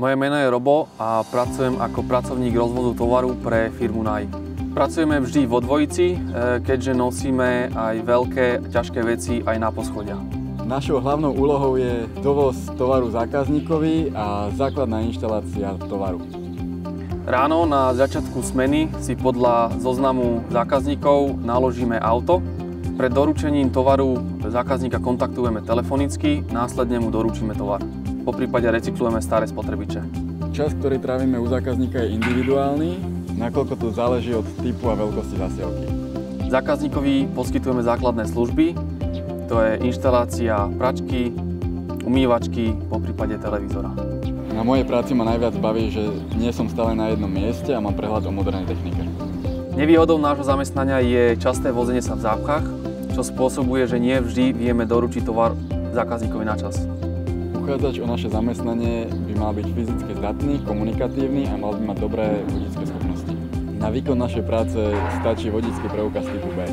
Moje meno je Robo a pracujem ako pracovník rozvozu tovaru pre firmu NAI. Pracujeme vždy vo dvojici, keďže nosíme aj veľké ťažké veci aj na poschodia. Našou hlavnou úlohou je dovoz tovaru zákazníkovi a základná inštalácia tovaru. Ráno na začiatku smeny si podľa zoznamu zákazníkov naložíme auto. Pred doručením tovaru zákazníka kontaktujeme telefonicky, následne mu doručíme tovar. Poprípade recyklujeme staré spotrebiče. Čas, ktorý trávime u zákazníka, je individuálny, nakoľko to záleží od typu a veľkosti zasielky. Zákazníkovi poskytujeme základné služby, to je inštalácia pračky, umývačky, poprípade televízora. Na mojej práci ma najviac baví, že nie som stále na jednom mieste a mám prehľad o modernej technike. Nevýhodou nášho zamestnania je časté vozenie sa v zápchách, čo spôsobuje, že nie vždy vieme doručiť tovar zákazníkovi na čas. Uchádzač o naše zamestnanie by mal byť fyzicky zdatný, komunikatívny a mal by mať dobré vodičské schopnosti. Na výkon našej práce stačí vodičský preukaz typu B.